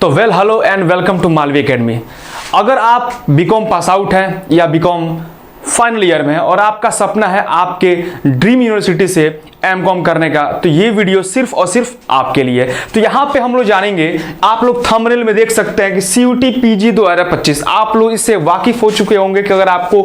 तो hello and welcome to Malvi academy. अगर आप बीकॉम पास आउट हैं या बीकॉम फाइनल ईयर में है और आपका सपना है आपके ड्रीम यूनिवर्सिटी से एमकॉम करने का, तो ये वीडियो सिर्फ और सिर्फ आपके लिए। तो यहाँ पे हम लोग जानेंगे, आप लोग थंबनेल में देख सकते हैं कि CUET PG 2025। आप लोग इससे वाकिफ हो चुके होंगे कि अगर आपको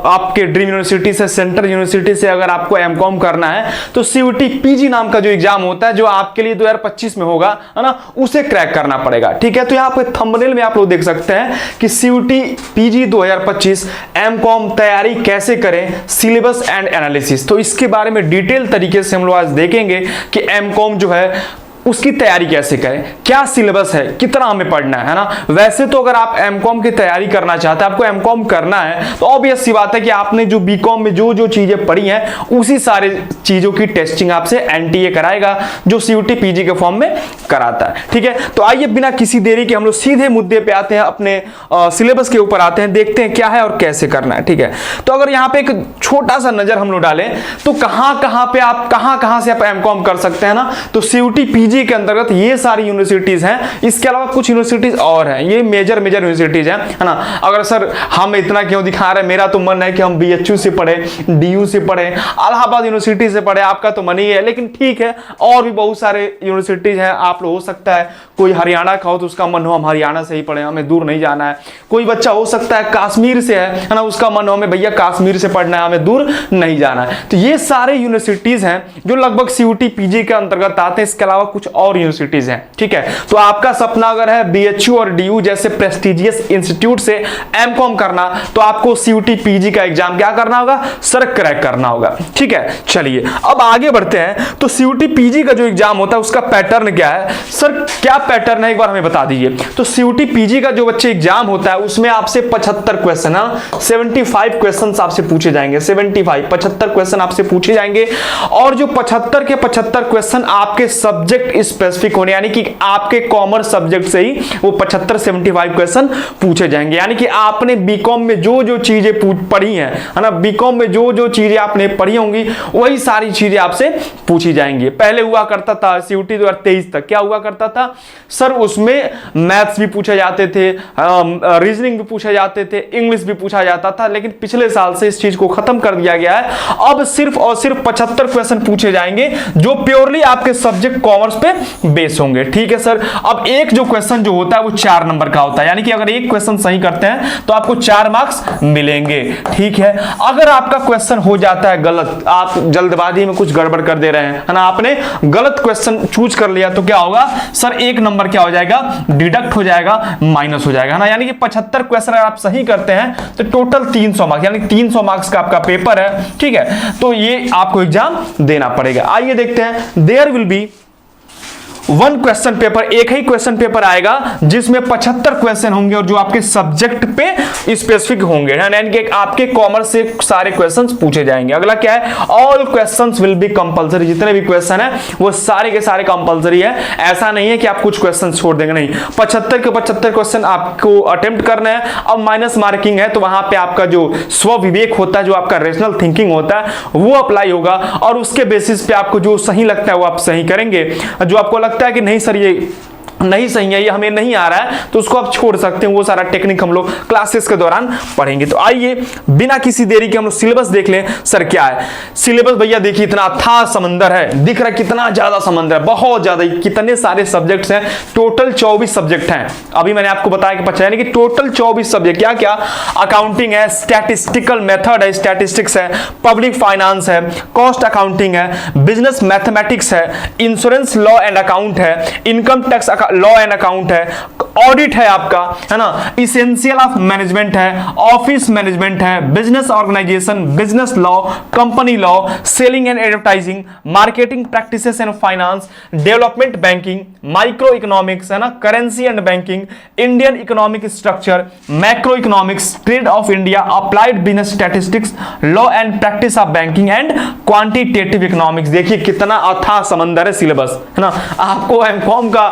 आपके ड्रीम यूनिवर्सिटी से, सेंट्रल यूनिवर्सिटी से अगर आपको एमकॉम करना है तो CUET PG नाम का जो एग्जाम होता है, जो आपके लिए 2025 में होगा, है ना, उसे क्रैक करना पड़ेगा। ठीक है, तो यहाँ पे थंबनेल में आप लोग देख सकते हैं कि CUET PG 2025 एमकॉम तैयारी कैसे करें, सिलेबस एंड एनालिसिस। तो इसके बारे में डिटेल तरीके से हम लोग आज देखेंगे कि एमकॉम जो है उसकी तैयारी कैसे करें, क्या सिलेबस है, कितना हमें पढ़ना है ना। वैसे तो अगर आप एमकॉम की तैयारी करना चाहते हैं, आपको एमकॉम करना है, तो ऑब्वियस सी बात है कि आपने जो बीकॉम में जो जो चीजें पढ़ी हैं उसी सारे चीजों की टेस्टिंग आपसे NTA कराएगा, जो CUET PG के फॉर्म में कराता है। ठीक है, तो आइए बिना किसी देरी के हम लोग सीधे मुद्दे पे आते हैं, अपने सिलेबस के ऊपर आते हैं, देखते हैं क्या है और कैसे करना है। ठीक है, तो अगर यहाँ पे एक छोटा सा नजर हम लोग डालें तो कहां पे आप कहां से आप एमकॉम कर सकते हैं ना। तो CUET PG के अंतर्गत ये सारी यूनिवर्सिटीज हैं, इसके अलावा कुछ यूनिवर्सिटीज और हैं, ये मेजर यूनिवर्सिटीज हैं, है ना। अगर सर हम इतना क्यों दिखा रहे हैं, मेरा तो मन है कि हम BHU से पढ़े, DU से पढ़े, इलाहाबाद यूनिवर्सिटी से पढ़े, आपका तो मन ही है, लेकिन ठीक है, और भी बहुत सारे यूनिवर्सिटीज हैं। आप लोग हो सकता है कोई हरियाणा का हो तो उसका मन हो हम हरियाणा से ही पढ़े, हमें दूर नहीं जाना है। कोई बच्चा हो सकता है कश्मीर से है ना, उसका मन हो हमें भैया कश्मीर से पढ़ना है, हमें दूर नहीं जाना है। तो ये सारे यूनिवर्सिटीज हैं जो लगभग CUET PG के अंतर्गत आते हैं, इसके अलावा कुछ और यूनिवर्सिटीज हैं। ठीक है, तो आपका सपना अगर है BHU और DU जैसे प्रेस्टिजियस इंस्टीट्यूट से एमकॉम करना, तो आपको CUET PG का एग्जाम क्या करना होगा सर, क्रैक करना होगा। ठीक है, चलिए अब आगे बढ़ते हैं। तो CUET PG का जो एग्जाम होता है उसका पैटर्न क्या है सर, क्या पैटर्न है एक बार हमें बता दीजिए। तो CUET PG का जो बच्चे एग्जाम होता है उसमें आपसे 75 क्वेश्चन, 75 क्वेश्चन आपसे पूछे जाएंगे, 75 क्वेश्चन आपसे पूछे जाएंगे। और जो 75 के 75 क्वेश्चन आपके सब्जेक्ट स्पेसिफिक होने, यानी कि आपके कॉमर्स सब्जेक्ट से ही वो 75 क्वेश्चन पूछे जाएंगे। यानी कि आपने बीकॉम में जो जो चीजें पढ़ी हैं, है ना, बीकॉम में जो जो चीजें आपने पढ़ी होंगी वही सारी चीजें आपसे पूछी जाएंगी। पहले हुआ करता था CUET 2023 तक क्या हुआ करता था सर, उसमें मैथ्स भी पूछे जाते थे, रीजनिंग भी पूछे जाते थे, इंग्लिश भी पूछा जाता था, लेकिन पिछले साल से इस चीज को खत्म कर दिया गया है। अब सिर्फ और सिर्फ 75 क्वेश्चन पूछे जाएंगे जो प्योरली आपके सब्जेक्ट कॉमर्स पे बेस होंगे। ठीक है सर, अब एक जो क्वेश्चन जो होता है वो 4 नंबर का होता है, यानी कि अगर एक क्वेश्चन सही करते हैं तो आपको 4 मार्क्स मिलेंगे। ठीक है, अगर आपका क्वेश्चन हो जाता है गलत, आप जल्दबाजी में कुछ गड़बड़ कर दे रहे हैं, है ना, आपने गलत क्वेश्चन चूज कर लिया, तो क्या होगा सर, 1 नंबर क्या हो जाएगा, डिडक्ट हो जाएगा, माइनस हो जाएगा, है ना। यानी कि 75 क्वेश्चन अगर आप सही करते हैं तो टोटल 300 मार्क्स, यानी 300 मार्क्स का आपका पेपर है। ठीक है, तो ये आपको एग्जाम देना पड़ेगा। आइए देखते हैं, there will be 1 question paper, एक ही क्वेश्चन पेपर आएगा जिसमें 75 क्वेश्चन होंगे और जो आपके सब्जेक्ट पे स्पेसिफिक होंगे, यानी कि आपके कॉमर्स से सारे क्वेश्चंस पूछे जाएंगे। अगला क्या है, all questions will be compulsory, जितने भी क्वेश्चन है वो सारे के सारे कंपलसरी है। ऐसा नहीं है कि आप कुछ क्वेश्चन छोड़ देंगे, नहीं, 75 के 75 क्वेश्चन आपको अटेम्प्ट करना है। अब माइनस मार्किंग है तो वहां पे आपका जो स्व विवेक होता है, जो आपका रेशनल थिंकिंग होता है वो अप्लाई होगा, और उसके बेसिस पे आपको जो सही लगता है वो आप सही करेंगे। जो आपको लगता है कि नहीं सर ये नहीं सही है, ये हमें नहीं आ रहा है, तो उसको आप छोड़ सकते हैं। वो सारा टेक्निक हम लोग क्लासेस के दौरान पढ़ेंगे। तो आइए बिना किसी देरी के हम लोग सिलेबस देख लें। सर क्या है सिलेबस, भैया देखिए इतना अथाह समंदर है, दिख रहा है कितना ज्यादा समंदर है, बहुत ज्यादा, कितने सारे सब्जेक्ट्स हैं, टोटल 24 सब्जेक्ट हैं। अभी मैंने आपको बताया कि 50, यानी कि टोटल 24 सब्जेक्ट। क्या क्या, अकाउंटिंग है, स्टैटिस्टिकल मेथड है, स्टैटिस्टिक्स है, पब्लिक फाइनेंस है, कॉस्ट अकाउंटिंग है, बिजनेस मैथमेटिक्स है, इंश्योरेंस लॉ एंड अकाउंट है, income tax law and account है, ऑडिट है आपका, है ना, इसेंशियल ऑफ मैनेजमेंट है, ऑफिस मैनेजमेंट है, business organisation, business law, company law, selling and advertising, marketing practices and finance, development banking, micro economics, है ना, currency and banking, Indian economic structure, macro economics, trade of India, applied business statistics, law and practice of banking and quantitative economics. देखिए कितना अथाह समंदर है syllabus, है ना। आपको एमकॉम का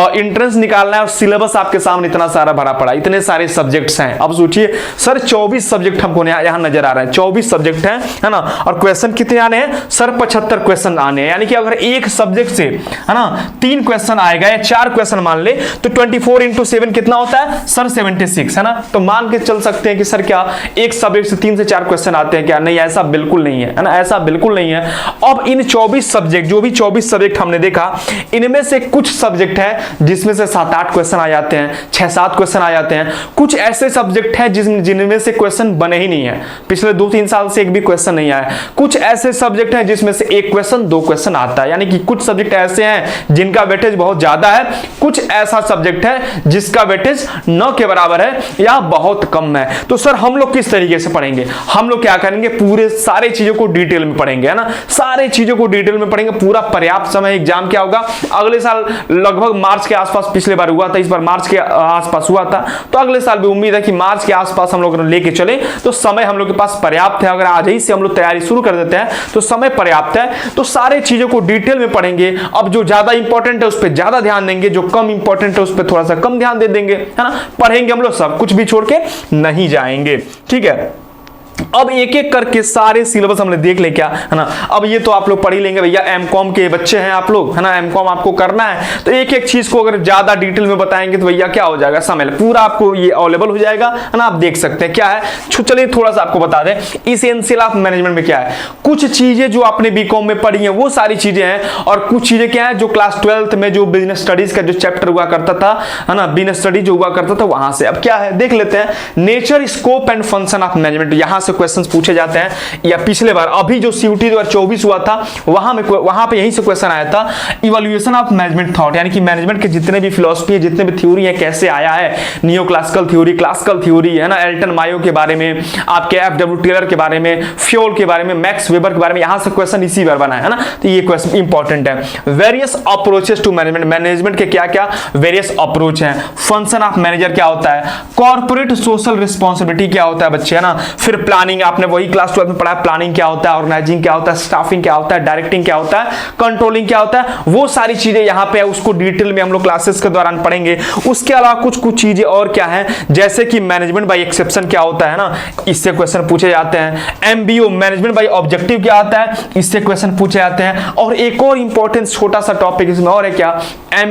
एंट्रेंस निकालना है और सिलेबस आपके सामने इतना सारा भरा पड़ा, इतने सारे सब्जेक्ट्स हैं। अब सोचिए सर 24 सब्जेक्ट हमको यहां नजर आ रहा है, 24 सब्जेक्ट हैं, है ना, और क्वेश्चन कितने आने हैं सर, 75 क्वेश्चन आने हैं। यानी कि अगर एक सब्जेक्ट से, है ना, 3 क्वेश्चन क्वेश्चन आएगा या 4 क्वेश्चन मान ले तो 24 इंटू 7 कितना होता है सर 76 है ना। तो मान के चल सकते हैं कि सर क्या एक सब्जेक्ट से 3 से 4 क्वेश्चन आते हैं क्या? नहीं, ऐसा बिल्कुल नहीं है ना, ऐसा बिल्कुल नहीं है। अब इन 24 सब्जेक्ट, जो भी 24 सब्जेक्ट हमने देखा, इनमें से कुछ सब्जेक्ट है जिसमें से 7-8 क्वेश्चन आ जाते हैं, 6-7 क्वेश्चन आ जाते हैं। कुछ ऐसे सब्जेक्ट है जिनमें से क्वेश्चन बने ही नहीं है, पिछले 2-3 साल से एक भी क्वेश्चन नहीं आया। कुछ ऐसे सब्जेक्ट है जिसमें से 1 क्वेश्चन 2 क्वेश्चन आता है, यानी कि कुछ सब्जेक्ट ऐसे हैं जिनका वेटेज बहुत ज्यादा है, कुछ ऐसा सब्जेक्ट है जिसका वेटेज 9 के बराबर है या बहुत कम है। तो सर हम लोग किस तरीके से पढ़ेंगे? हम लोग क्या करेंगे, पूरे सारे चीजों को डिटेल में पढ़ेंगे, है ना, सारे चीजों को डिटेल में पढ़ेंगे। पूरा पर्याप्त समय, एग्जाम क्या होगा अगले साल लगभग मार्च के आसपास, पिछले बार हुआ था, इस बार मार्च के आसपास हुआ था, तो अगले साल भी उम्मीद है कि मार्च के आसपास हम लोग लेके चले, तो समय हम लोग के पास पर्याप्त है। अगर आज ही से हम लोग तैयारी शुरू कर देते हैं तो समय पर्याप्त है। तो सारे चीजों को डिटेल में पढ़ेंगे। अब जो ज्यादा इंपॉर्टेंट है उस पर ज्यादा ध्यान देंगे, जो कम इंपॉर्टेंट है उस पर थोड़ा सा कम ध्यान दे देंगे, है ना। पढ़ेंगे हम लोग सब, कुछ भी छोड़ के नहीं जाएंगे, ठीक है। अब एक एक करके सारे सिलेबस हमने देख ले क्या, है ना। अब ये तो आप लोग पढ़ ही लेंगे भैया, एमकॉम के बच्चे हैं आप लोग, है ना, एमकॉम आपको करना है, तो एक एक चीज को अगर ज्यादा डिटेल में बताएंगे तो भैया क्या हो जाएगा, समय पूरा आपको ये अवेलेबल हो जाएगा, है ना। आप देख सकते हैं क्या है। चलिए थोड़ा सा आपको बता दें इसेंशियल ऑफ मैनेजमेंट में क्या है। कुछ चीजें जो आपने बीकॉम में पढ़ी हैं वो सारी चीजें हैं, और कुछ चीजें क्या है जो क्लास 12th में जो बिजनेस स्टडीज का जो चैप्टर हुआ करता था, है ना, बिजनेस स्टडी जो हुआ करता था वहां से। अब क्या है देख लेते हैं, nature, scope and function of management, यहां से क्वेश्चन पूछे जाते हैं। या पिछले बार अभी जो CUT 2024 हुआ था वहां पे यहीं से क्वेश्चन आया था, इवैल्यूएशन ऑफ मैनेजमेंट थॉट, यानी कि मैनेजमेंट के जितने भी फिलॉसफी है, जितने भी थ्योरी है, कैसे आया है, neo classical theory, classical theory, है ना, एल्टन मायो के बारे में, आपके FW टेलर के बारे में, फ्योल के बारे में, मैक्स वेबर के बारे में, यहां से क्वेश्चन इसी बार बना है ना। तो ये क्वेश्चन इंपॉर्टेंट है। Various approaches to management, management के क्या क्या वेरियस अप्रोच है। फंक्शन ऑफ मैनेजर क्या होता है, कॉर्पोरेट सोशल रिस्पॉन्सिबिलिटी क्या होता है बच्चे, है ना। फिर प्लानिंग, आपने वही क्लास 12 में पढ़ा, प्लानिंग क्या होता है, ऑर्गेनाइजिंग क्या होता है, स्टाफिंग क्या होता है, डायरेक्टिंग क्या होता है, कंट्रोलिंग क्या होता है, वो सारी चीजें यहाँ पे है, उसको डिटेल में हम लोग क्लासेस के दौरान पढ़ेंगे। उसके अलावा कुछ चीजें और क्या है, जैसे कि मैनेजमेंट बाय एक्सेप्शन क्या होता है ना, इससे क्वेश्चन पूछे जाते हैं। MBO मैनेजमेंट बाय ऑब्जेक्टिव क्या होता है, इससे क्वेश्चन पूछे जाते हैं। और एक और इंपॉर्टेंट छोटा सा टॉपिक इसमें और है क्या,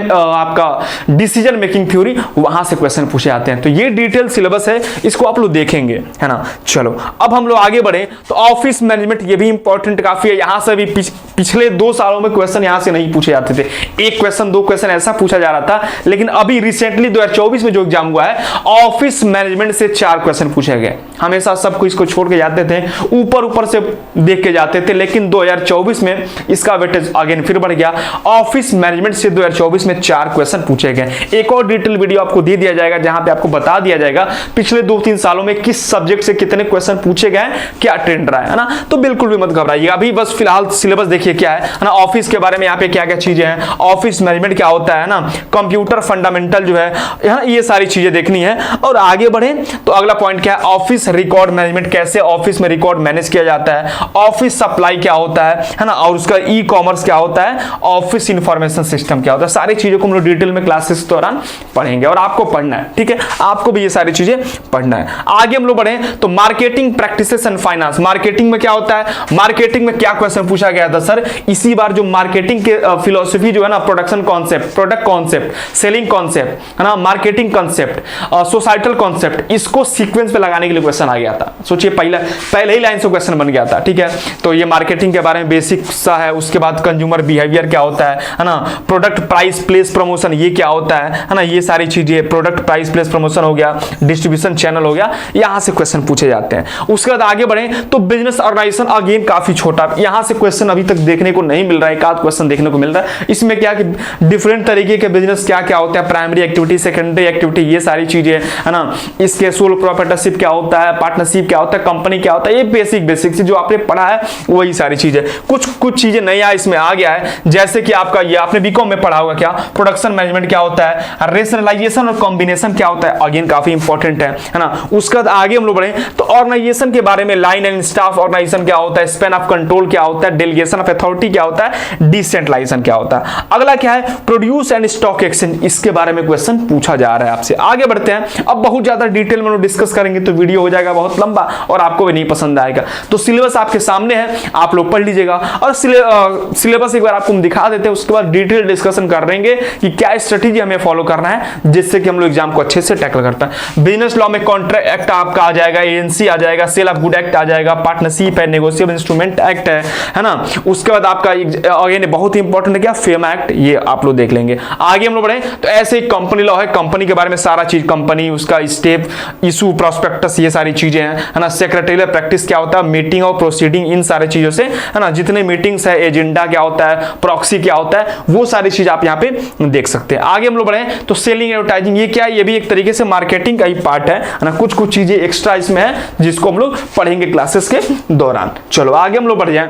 आपका डिसीजन मेकिंग थ्योरी, वहां से क्वेश्चन पूछे जाते हैं। तो ये डिटेल सिलेबस है, इसको आप लोग देखेंगे, है ना। चलो अब हम लोग आगे बढ़े तो ऑफिस मैनेजमेंट, ये भी इंपॉर्टेंट काफी है। यहां से भी पिछले 2 सालों में क्वेश्चन यहां से नहीं पूछे जाते थे, 1 क्वेश्चन 2 क्वेश्चन ऐसा पूछा जा रहा था, लेकिन अभी रिसेंटली 2024 में जो एग्जाम हुआ है ऑफिस मैनेजमेंट से 4 क्वेश्चन पूछे गए। हमेशा सब कुछ इसको छोड़ के जाते थे, ऊपर से देख के जाते थे, लेकिन 2024 में इसका वेटेज अगेन फिर बढ़ गया। ऑफिस मैनेजमेंट से 2024 में 4 क्वेश्चन पूछे गए। एक और डिटेल वीडियो आपको दे दिया जाएगा जहां पे आपको बता दिया जाएगा पिछले 2-3 सालों में किस सब्जेक्ट से कितने क्वेश्चन पूछे गए, क्या ट्रेंड रहा है ना। तो बिल्कुल भी मत घबराइएगा, अभी बस फिलहाल सिलेबस देखिए क्या है ना। ऑफिस के बारे में यहाँ पे क्या क्या चीजें हैं, ऑफिस मैनेजमेंट क्या होता है ना, कंप्यूटर फंडामेंटल जो है, ये सारी चीजें देखनी है। और आगे बढ़े तो अगला पॉइंट क्या है, ऑफिस रिकॉर्ड मैनेजमेंट, कैसे ऑफिस में रिकॉर्ड मैनेज किया जाता है, ऑफिस सप्लाई क्या होता है ना, और उसका ई-कॉमर्स क्या होता है, ऑफिस इंफॉर्मेशन सिस्टम क्या होता है। सारी चीजों को हम लोग डिटेल में क्लासेस के दौरान पढ़ेंगे और आपको पढ़ना है, ठीक है, आपको भी ये सारी चीजें पढ़ना है। आगे हम लोग बढ़े तो marketing practices and finance, marketing में क्या होता है, मार्केटिंग में क्या क्वेश्चन पूछा गया था सर, इसी बार जो मार्केटिंग के फिलॉसफी जो है ना, production concept, product concept, selling concept, है ना, मार्केटिंग कॉन्सेप्ट, सोसाइटल कॉन्सेप्ट, इसको सीक्वेंस पे लगाने के लिए क्वेश्चन आ गया था। सोचिए पहले ही लाइन से क्वेश्चन बन गया था, ठीक है। तो ये मार्केटिंग के बारे में बेसिक सा है। उसके बाद कंज्यूमर बिहेवियर क्या होता है ना, प्रोडक्ट प्राइस प्लेस प्रमोशन ये क्या होता है ना, ये सारी चीजें, प्रोडक्ट प्राइस प्लेस प्रमोशन हो गया, डिस्ट्रीब्यूशन चैनल हो गया, यहां से क्वेश्चन पूछे जाते हैं। उसके बाद आगे बढ़े तो बिजनेस ऑर्गेनाइजेशन, अगेन काफी छोटा, यहां से क्वेश्चन अभी तक देखने को नहीं मिल रहा है, एक आध क्वेश्चन देखने को मिल रहा है। इसमें क्या कि डिफरेंट तरीके के बिजनेस क्या क्या होता है, प्राइमरी एक्टिविटी, सेकेंडरी एक्टिविटी, ये सारी चीजें, है ना। इसके सोल प्रोप्राइटरशिप क्या होता है, पार्टनरशिप क्या होता है, कंपनी क्या होता है, ये बेसिक जो आपने पढ़ा है वही सारी चीजें। कुछ चीजें नया इसमें आ गया है, जैसे कि आपका ये आपने बीकॉम में पढ़ा होगा क्या, प्रोडक्शन मैनेजमेंट क्या होता है, रेशनलाइजेशन और कॉम्बिनेशन क्या होता है, अगेन काफी इंपॉर्टेंट है ना। उसके बाद आगे हम लोग बढ़े तो ऑर्गेनाइजेशन के बारे में, लाइन एंड स्टाफ ऑर्गेनाइजेशन क्या होता है, स्पैन ऑफ कंट्रोल क्या होता है, डेलीगेशन ऑफ अथॉरिटी क्या होता है, डिसेंट्रलाइजेशन क्या होता है। अगला क्या है, प्रोड्यूस एंड स्टॉक एक्सचेंज, इसके बारे में क्वेश्चन पूछा जा रहा है आपसे। आगे बढ़ते हैं, अब बहुत ज्यादा डिटेल में डिस्कस करेंगे तो वीडियो हो जाएगा बहुत लंबा और आपको भी नहीं पसंद आएगा। तो सिलेबस आपके सामने है, आप लोग पढ़ लीजिएगा और सिलेबस एक बार आपको हम दिखा देते हैं, उसके बाद डिटेल डिस्कशन कर लेंगे कि क्या स्ट्रेटेजी हमें फॉलो करना है जिससे कि हम लोग एग्जाम को अच्छे से टैकल करता है। बिजनेस लॉ में कॉन्ट्रैक्ट एक्ट आपका आ जाएगा, एएनसी आ जाएगा, सेल ऑफ गुड एक्ट आ जाएगा, पार्टनरशिप है, नेगोशिएबल इंस्ट्रूमेंट एक्ट है ना। उसके बाद आपका अगेन बहुत इंपॉर्टेंट है क्या, फेमा एक्ट, ये आप लोग देख लेंगे। आगे हम लोग बढ़े तो ऐसे ही कंपनी लॉ है, कंपनी के बारे में सारा चीज, कंपनी, उसका स्टेप, इशू, प्रोस्पेक्टस, ये सारी चीजें हैं, है ना। सेक्रेटरियल प्रैक्टिस क्या होता है, मीटिंग और प्रोसीडिंग, इन सारी चीजों से, है ना, जितने मीटिंग्स है, एजेंडा क्या होता है, प्रॉक्सी क्या होता है, वो सारी चीज आप यहाँ पे देख सकते हैं। आगे हम लोग बढ़े तो सेलिंग एडवर्टाइजिंग, ये क्या है, ये भी एक तरीके से मार्केटिंग का ही पार्ट है ना। कुछ कुछ चीजें एक्स्ट्रा इसमें है जिसको हम लोग पढ़ेंगे क्लासेस के दौरान। चलो आगे हम लोग बढ़ जाएं,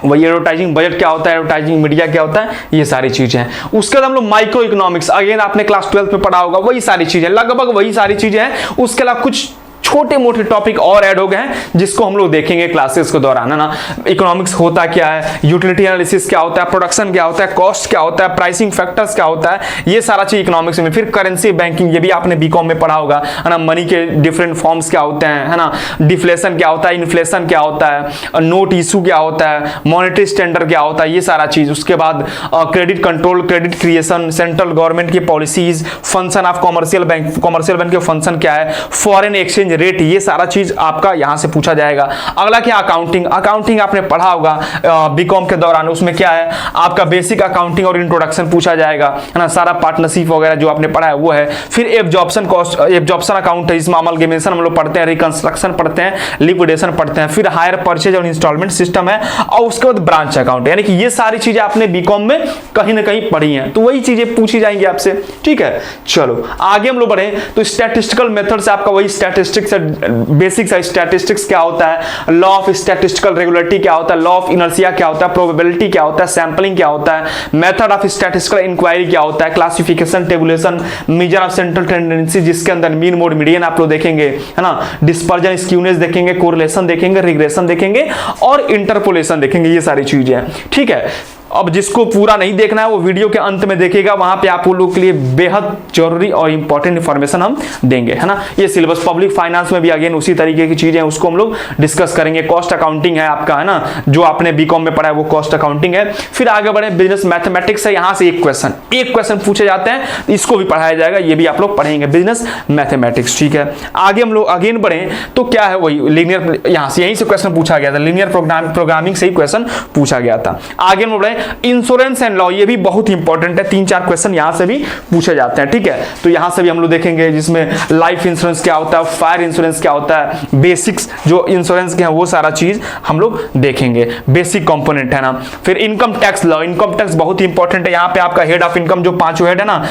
वही एडवर्टाइजिंग बजट क्या होता है, एडवर्टाइजिंग मीडिया क्या होता है, ये सारी चीजें हैं। उसके बाद हम लोग माइक्रो इकोनॉमिक्स, अगेन आपने क्लास 12 में पढ़ा होगा, वही सारी चीजें, लगभग वही सारी चीजें हैं। उसके अलावा कुछ छोटे मोटे टॉपिक और ऐड हो गए हैं जिसको हम लोग देखेंगे क्लासेस के दौरान, है ना। इकोनॉमिक्स होता क्या है, यूटिलिटी एनालिसिस क्या होता है, प्रोडक्शन क्या होता है, कॉस्ट क्या होता है, प्राइसिंग फैक्टर्स क्या होता है, ये सारा चीज इकोनॉमिक्स में। फिर करेंसी बैंकिंग, ये भी आपने बीकॉम में पढ़ा होगा, है ना। मनी के डिफरेंट फॉर्म्स क्या होते हैं, है ना। डिफ्लेशन क्या होता है, इन्फ्लेशन क्या होता है, नोट इशू क्या होता है, मॉनेटरी स्टैंडर्ड क्या होता है, ये सारा चीज। उसके बाद credit control, credit creation, central government की policies, function of commercial bank, commercial bank के फंक्शन क्या है, फॉरेन एक्सचेंज रेट, ये सारा चीज आपका यहां से पूछा जाएगा। अगला क्या, अकाउंटिंग, अकाउंटिंग आपने पढ़ा होगा बीकॉम के दौरान, उसमें क्या है आपका बेसिक अकाउंटिंग और इंट्रोडक्शन पूछा जाएगा, है ना। सारा पार्टनरशिप वगैरह जो आपने पढ़ा है वो है। फिर एब्जॉर्प्शन कॉस्ट, एब्जॉर्प्शन अकाउंट है, इसमें अमलगमेशन हम लोग पढ़ते हैं, रिकंस्ट्रक्शन पढ़ते हैं, लिक्विडेशन पढ़ते हैं। फिर हायर परचेज और इंस्टॉलमेंट सिस्टम है, और उसके बाद ब्रांच अकाउंट, यानी कि ये सारी चीजें आपने बीकॉम में कहीं ना कहीं पढ़ी हैं, तो वही चीजें पूछी जाएंगी आपसे, ठीक है। चलो आगे हम लोग बढ़े तो स्टैटिस्टिकल मेथड से आपका वही स्टैटिस्टिक्स, बेसिक स्टैटिस्टिक्स क्या होता है, लॉ ऑफ स्टैटिस्टिकल रेगुलरिटी क्या होता है, लॉ ऑफ इनर्शिया क्या होता है, प्रोबेबिलिटी क्या होता है, सैंपलिंग क्या होता है, मेथड ऑफ स्टैटिस्टिकल इंक्वायरी क्या होता है, classification, tabulation, measure of central tendency, जिसके अंदर मीन, मोड, मीडियन आप लोग देखेंगे, है ना। डिस्पर्जन, स्क्यूनेस देखेंगे, कोरिलेशन देखेंगे, रिग्रेशन देखेंगे और इंटरपोलेशन देखेंगे, ये सारी चीजें हैं, ठीक है। अब जिसको पूरा नहीं देखना है वो वीडियो के अंत में देखेगा, वहां पे आप लोगों के लिए बेहद जरूरी और इंपॉर्टेंट इंफॉर्मेशन हम देंगे, है ना। ये सिलेबस पब्लिक फाइनेंस में भी अगेन उसी तरीके की चीजें हैं, उसको हम लोग डिस्कस करेंगे। कॉस्ट अकाउंटिंग है आपका, है ना, जो आपने बीकॉम में पढ़ा है वो कॉस्ट अकाउंटिंग है। फिर आगे बढ़े, बिजनेस मैथमेटिक्स है, यहां से एक क्वेश्चन पूछे जाते हैं, इसको भी पढ़ाया जाएगा, ये भी आप लोग पढ़ेंगे, बिजनेस मैथमेटिक्स, ठीक है। आगे हम लोग अगेन बढ़े तो क्या है, वही लीनियर, यहां से यहीं से क्वेश्चन पूछा गया था, लीनियर प्रोग्रामिंग से ही क्वेश्चन पूछा गया था। आगे हम बढ़े इंश्योरेंस एंड लॉ, ये भी बहुत इंपॉर्टेंट है, 3-4 क्वेश्चन यहां से भी पूछे जाते हैं, ठीक है। तो यहां से भी हम लोग देखेंगे, जिसमें लाइफ इंश्योरेंस क्या होता है, फायर इंश्योरेंस क्या होता है, बेसिक्स जो इंश्योरेंस के हैं वो सारा चीज हम लोग देखेंगे, बेसिक कंपोनेंट, है ना। फिर income tax law, income tax बहुत इंपॉर्टेंट है। यहाँ पे आपका हेड ऑफ इनकम जो 5 हेड है ना,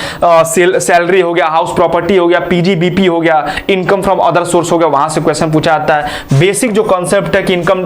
सैलरी हो गया, हाउस प्रॉपर्टी हो गया, पीजीबीपी हो गया, इनकम फ्रॉम अदर सोर्स हो गया, वहां से क्वेश्चन पूछा जाता है। बेसिक जो कॉन्सेप्ट है कि इनकम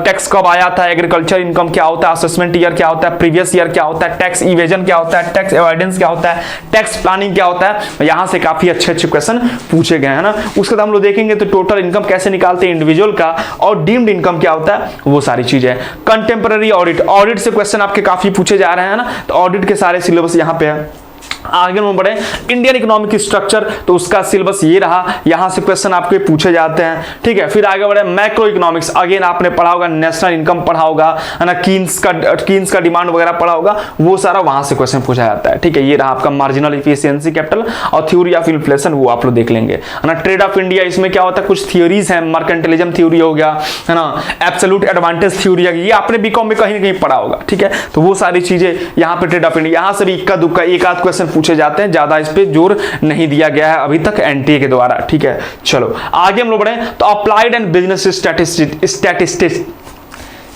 टैक्स कब आया था, एग्रीकल्चर इनकम क्या होता है, असेसमेंट ईयर क्या होता है, प्रीवियस ईयर क्या होता है, टैक्स इवेजन क्या होता है, टैक्स अवॉइडेंस क्या होता है, टैक्स प्लानिंग क्या होता है, यहां से काफी अच्छे क्वेश्चन पूछे गए हैं ना। उसके बाद हम लोग देखेंगे तो टोटल इनकम कैसे निकालते हैं इंडिविजुअल का, और डीम्ड इनकम क्या होता है, वो सारी चीजें। कंटेम्पररी ऑडिट, ऑडिट से क्वेश्चन आपके काफी पूछे जा रहे हैं ना, तो ऑडिट के सारे सिलेबस यहां पे है। आगे हम बढ़े, इंडियन इकोनॉमिक स्ट्रक्चर, तो उसका सिलेबस ये रहा, यहां से क्वेश्चन आपके पूछे जाते हैं, ठीक है। फिर आगे बढ़े मैक्रो इकोनॉमिक्स, अगेन आपने पढ़ा होगा, नेशनल इनकम पढ़ा होगा, है ना, कीन्स का डिमांड वगैरह पढ़ा होगा, वो सारा वहां से क्वेश्चन पूछा जाता है, ठीक है। ये रहा आपका मार्जिनल इफिशियंसी कैपिटल और थ्योरी ऑफ इन्फ्लेशन, वो आप लोग देख लेंगे, है ना। ट्रेड ऑफ इंडिया, इसमें क्या होता है, कुछ थ्योरीज हैं, मर्केंटिलिज्म थ्योरी हो गया, है ना, एब्सोल्यूट एडवांटेज थ्योरी, ये आपने बीकॉम में कहीं ना कहीं पढ़ा होगा, ठीक है। तो वो सारी चीजें यहाँ पे ट्रेड ऑफ इंडिया, यहाँ से भी इक्का दुक्का एक आध क्वेश्चन पूछे जाते हैं, ज्यादा इस पे जोर नहीं दिया गया है अभी तक एनटीए के द्वारा, ठीक है। चलो आगे हम लोग बढ़े तो अप्लाइड एंड बिजनेस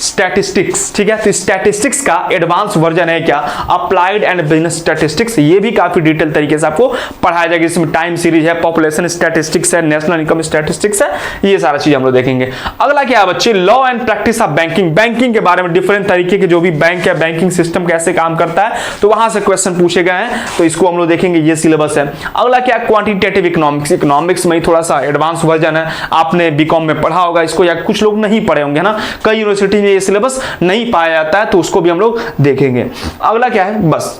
स्टैटिस्टिक्स, ठीक है। तो स्टैटिस्टिक्स का एडवांस वर्जन है क्या, अप्लाइड एंड बिजनेस स्टैटिस्टिक्स, ये भी काफी डिटेल तरीके से आपको पढ़ाया जाएगा, इसमें टाइम सीरीज है, पॉपुलेशन स्टैटिस्टिक्स है, नेशनल इनकम स्टैटिस्टिक्स है, ये सारा चीज हम लोग देखेंगे। अगला क्या है बच्चे, law and practice of banking, banking के बारे में, डिफरेंट तरीके के जो भी बैंक है, बैंकिंग सिस्टम कैसे काम करता है, तो वहां से क्वेश्चन पूछे गए हैं, तो इसको हम लोग देखेंगे, ये सिलेबस है। अगला क्या, क्वांटिटेटिव इकोनॉमिक्स, इकोनॉमिक्स में थोड़ा सा एडवांस वर्जन है, आपने बीकॉम में पढ़ा होगा इसको, या कुछ लोग नहीं पढ़े होंगे ना, कई यूनिवर्सिटी में ये सिलेबस नहीं पाया जाता है, तो उसको भी हम लोग देखेंगे। अगला क्या है, बस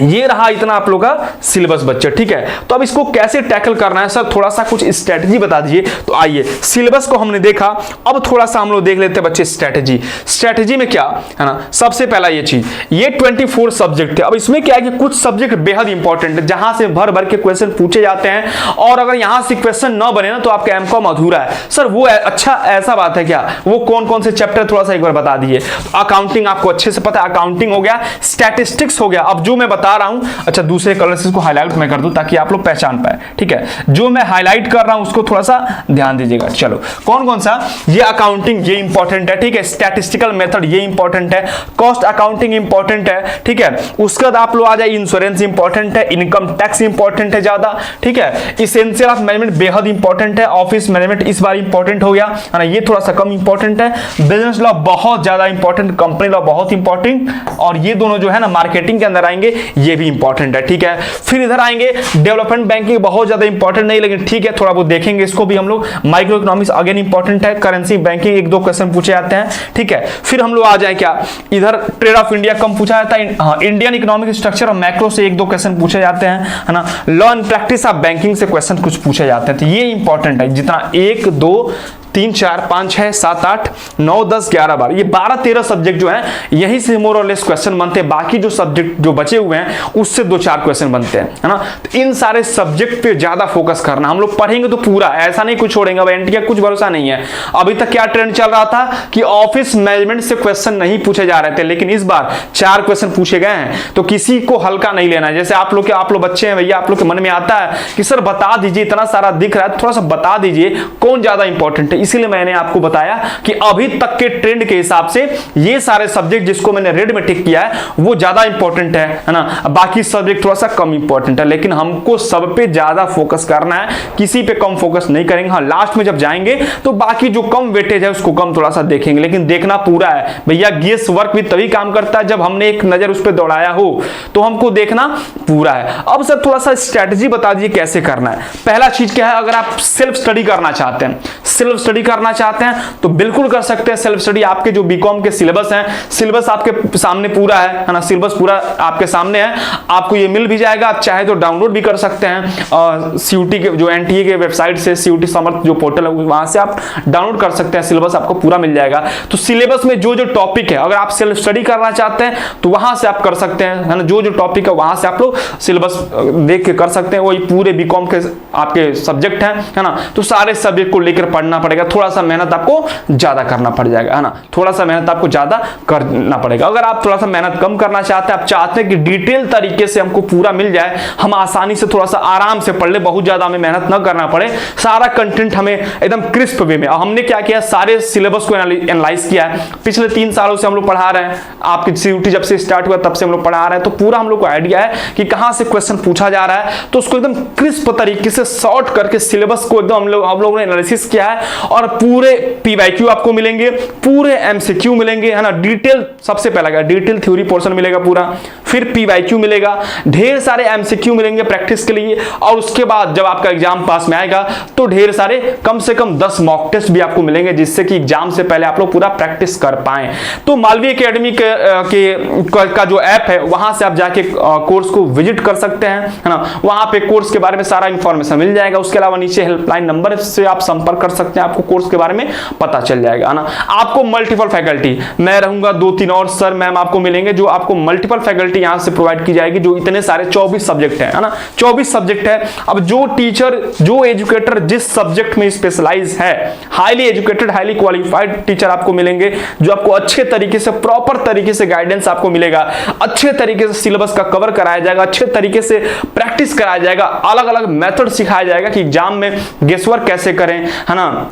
ये रहा इतना आप लोग का सिलेबस बच्चे, ठीक है। तो अब इसको कैसे टैकल करना है सर, थोड़ा सा कुछ स्ट्रेटजी बता दीजिए। तो आइए, सिलेबस को हमने देखा, अब थोड़ा सा हम लोग देख लेते हैं बच्चे स्ट्रेटजी। स्ट्रेटजी में क्या है ना, सबसे पहला ये चीज, ये 24 सब्जेक्ट थे। अब इसमें क्या है कि कुछ सब्जेक्ट बेहद इंपॉर्टेंट है, जहां से भर भर के क्वेश्चन पूछे जाते हैं, और अगर यहां से क्वेश्चन न बने ना तो आपका एमकॉम अधूरा है सर। वो अच्छा ऐसा बात है क्या, वो कौन कौन से चैप्टर थोड़ा सा एक बार बता दीजिए। अकाउंटिंग आपको अच्छे से पता है, अकाउंटिंग हो गया, स्टैटिस्टिक्स हो गया। अब जो मैं बता रहा हूं, अच्छा दूसरे कलर से इसको हाईलाइट मैं कर दूं ताकि आप लोग पहचान पाए, ठीक है। जो मैं हाईलाइट कर रहा हूं उसको थोड़ा सा ध्यान दीजिएगा। चलो कौन कौन सा, ये अकाउंटिंग, ये इंपॉर्टेंट है, ठीक है। स्टैटिस्टिकल मेथड, ये इंपॉर्टेंट है। कॉस्ट अकाउंटिंग इंपॉर्टेंट है, ठीक है। उसके बाद आप लोग आ जाए, इंश्योरेंस इंपॉर्टेंट है, इनकम टैक्स इंपॉर्टेंट है ज्यादा, ठीक है। इसेंशियल ऑफ मैनेजमेंट बेहद इंपॉर्टेंट है, ऑफिस मैनेजमेंट इस बार इंपॉर्टेंट हो गया है ना, ये थोड़ा सा कम इंपॉर्टेंट है। बिजनेस लॉ बहुत ज्यादा इंपॉर्टेंट, कंपनी लॉ बहुत इंपॉर्टेंट, और ये दोनों जो है ना मार्केटिंग के अंदर आएंगे, ये भी इंपॉर्टेंट है, ठीक है। फिर इधर आएंगे डेवलपमेंट बैंकिंग, बहुत ज्यादा इंपॉर्टेंट नहीं लेकिन ठीक है, थोड़ा बहुत देखेंगे इसको भी हम लोग। माइक्रो इकोनॉमिक्स अगेन इंपॉर्टेंट है, करेंसी बैंकिंग एक दो क्वेश्चन पूछे जाते हैं, ठीक है। फिर हम लोग आ जाए क्या, इधर ट्रेड ऑफ इंडिया कम पूछा जाता है, हाँ, इंडियन इकोनॉमिक स्ट्रक्चर और मैक्रो से एक दो क्वेश्चन पूछे जाते हैं, है ना। Law and practice of banking से क्वेश्चन कुछ पूछे जाते हैं, तो ये इंपॉर्टेंट है। जितना 1 2 3 4 5 6 7 8 9 10 11 12 ये 12-13 सब्जेक्ट जो हैं यहीं से मोर और लेस क्वेश्चन बनते हैं। बाकी जो सब्जेक्ट जो बचे हुए हैं उससे 2-4 क्वेश्चन बनते हैं, है ना। तो इन सारे सब्जेक्ट पे ज्यादा फोकस करना, हम लोग पढ़ेंगे तो पूरा, ऐसा नहीं कुछ छोड़ेंगे। अब एनटीए का कुछ भरोसा नहीं है। अभी तक क्या ट्रेंड चल रहा था कि ऑफिस मैनेजमेंट से क्वेश्चन नहीं पूछे जा रहे थे, लेकिन इस बार 4 क्वेश्चन पूछे गए हैं, तो किसी को हल्का नहीं लेना है। जैसे आप लोग बच्चे हैं भैया, आप लोग के मन में आता है कि सर बता दीजिए, इतना सारा दिख रहा है, थोड़ा सा बता दीजिए कौन ज्यादा इंपॉर्टेंट है। इसीलिए मैंने आपको बताया कि अभी तक के ट्रेंड के हिसाब से ये सारे सब्जेक्ट जिसको मैंने रेड में टिक किया है वो ज्यादा इंपॉर्टेंट है ना। बाकी सब्जेक्ट थोड़ा सा कम इंपॉर्टेंट है, लेकिन हमको सब पे ज्यादा फोकस करना है, किसी पे कम फोकस नहीं करेंगे। हाँ, लास्ट में जब जाएंगे तो बाकी जो कम वेटेज है उसको कम थोड़ा सा देखेंगे, लेकिन देखना पूरा है भैया। गेस वर्क भी तभी काम करता है जब हमने एक नजर उस पर दौड़ाया हो, तो हमको देखना पूरा है। अब सर थोड़ा सा स्ट्रेटजी बता दीजिए कैसे करना है। पहला चीज क्या है, अगर आप सेल्फ स्टडी करना चाहते हैं, सेल्फ स्टडी करना चाहते हैं तो बिल्कुल कर सकते हैं सेल्फ स्टडी। आपके जो बीकॉम के सिलेबस हैं, सिलेबस आपके सामने पूरा है ना, सिलेबस पूरा आपके सामने है, आपको ये मिल भी जाएगा। आप चाहे तो डाउनलोड भी कर सकते हैं सीयूटी के जो एनटीए के वेबसाइट से, सीयूटी समर्थ जो पोर्टल है वहां से आप डाउनलोड कर सकते हैं, सिलेबस आपको पूरा मिल जाएगा। तो सिलेबस में जो जो टॉपिक है, अगर आप सेल्फ स्टडी करना चाहते हैं तो वहां से आप कर सकते हैं, है ना। जो जो टॉपिक है वहां से आप लोग सिलेबस देख के कर सकते हैं। वही पूरे बीकॉम के आपके सब्जेक्ट हैं, है ना, तो सारे सब्जेक्ट को लेकर पढ़ना पड़ेगा। थोड़ा सा मेहनत आपको ज्यादा करना पड़ जाएगा, है ना, थोड़ा सा मेहनत आपको ज्यादा करना पड़ेगा। अगर आप थोड़ा सा मेहनत कम करना चाहते हैं, आप चाहते हैं कि डिटेल तरीके से हमको पूरा मिल जाए, हम आसानी से थोड़ा सा आराम से पढ़ ले, बहुत ज्यादा हमें मेहनत न करना पड़े, सारा कंटेंट हमें एकदम क्रिस्प वे में। हमने क्या किया, सारे सिलेबस को एनालाइज किया है। पिछले 3 सालों से हम लोग पढ़ा रहे हैं, आपकी सीयूटी जब से स्टार्ट हुआ तब से हम लोग पढ़ा रहे हैं, तो पूरा हम लोग को आइडिया है कि कहां से क्वेश्चन पूछा जा रहा है। तो उसको एकदम क्रिस्प तरीके से शॉर्ट करके सिलेबस को एकदम हम लोगों ने एनालिसिस किया है, और पूरे पीवाईक्यू आपको मिलेंगे, पूरे एमसीक्यू मिलेंगे, है ना। डिटेल सबसे पहला क्या, डिटेल थ्योरी पोर्शन मिलेगा पूरा, फिर पीवाईक्यू मिलेगा, ढेर सारे एमसीक्यू मिलेंगे प्रैक्टिस के लिए, और उसके बाद जब आपका एग्जाम पास में आएगा तो ढेर सारे कम से कम 10 मॉक टेस्ट भी आपको मिलेंगे, जिससे कि एग्जाम से पहले आप लोग पूरा प्रैक्टिस कर पाए। तो मालवीय एकेडमी का जो ऐप है वहां से आप जाके कोर्स को विजिट कर सकते हैं, है ना। वहां पे कोर्स के बारे में सारा इंफॉर्मेशन मिल जाएगा। उसके अलावा नीचे हेल्पलाइन नंबर से आप संपर्क कर सकते हैं, आपको कोर्स के बारे में पता चल जाएगा, ना। आपको मल्टीपल फैकल्टी, मैं रहूंगा 2-3 और सर मैम आपको मिलेंगे, जो आपको मल्टीपल फैकल्टी यहां से प्रोवाइड की जाएगी, जो इतने सारे 24 सब्जेक्ट है ना, 24 सब्जेक्ट है। अब जो टीचर, जो एजुकेटर जिस सब्जेक्ट में स्पेशलाइज है, highly educated, highly qualified teacher आपको मिलेंगे, जो आपको अच्छे तरीके से, प्रॉपर तरीके से गाइडेंस आपको मिलेगा, अच्छे तरीके से सिलेबस का कवर कराया जाएगा, अच्छे तरीके से प्रैक्टिस कराया जाएगा, अलग अलग मेथड सिखाया जाएगा कि एग्जाम में गेसवर्क कैसे करें, है ना,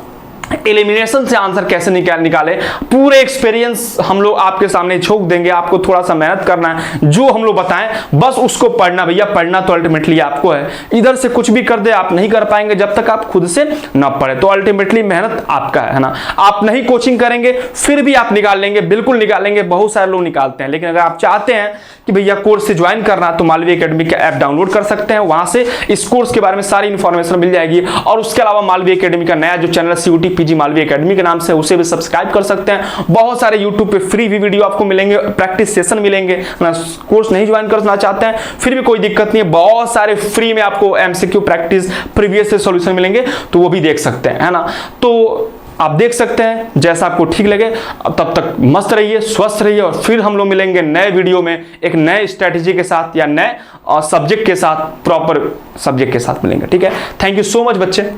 एलिमिनेशन से आंसर कैसे निकाले। पूरे एक्सपीरियंस हम लोग आपके सामने छोक देंगे। आपको थोड़ा सा मेहनत करना है, जो हम लोग बताएं बस उसको पढ़ना। भैया पढ़ना तो अल्टीमेटली आपको है, इधर से कुछ भी कर दे आप नहीं कर पाएंगे जब तक आप खुद से ना पढ़े। तो अल्टीमेटली मेहनत आपका है ना। आप नहीं कोचिंग करेंगे फिर भी आप निकाल लेंगे, बिल्कुल निकाल लेंगे, बहुत सारे लोग निकालते हैं। लेकिन अगर आप चाहते हैं कि भैया कोर्स से ज्वाइन करना, तो मालवीय एकेडमी का ऐप डाउनलोड कर सकते हैं, वहां से इस कोर्स के बारे में सारी इंफॉर्मेशन मिल जाएगी। और उसके अलावा मालवीय एकेडमी का नया जो channel CUET PG Malvi academy के नाम से, उसे भी सब्सक्राइब कर सकते हैं। बहुत सारे यूट्यूब पे फ्री भी वीडियो आपको मिलेंगे, प्रैक्टिस सेशन मिलेंगे। कोर्स नहीं ज्वाइन करना चाहते हैं फिर भी कोई दिक्कत नहीं है, बहुत सारे फ्री में आपको एमसीक्यू प्रैक्टिस प्रीवियस से सॉल्यूशन मिलेंगे, तो वो भी देख सकते हैं, है ना। तो आप देख सकते हैं जैसा आपको ठीक लगे। तब तक मस्त रहिए, स्वस्थ रहिए, और फिर हम लोग मिलेंगे नए वीडियो में एक नए स्ट्रेटेजी के साथ या नए सब्जेक्ट के साथ, प्रॉपर सब्जेक्ट के साथ मिलेंगे। ठीक है, थैंक यू सो मच बच्चे।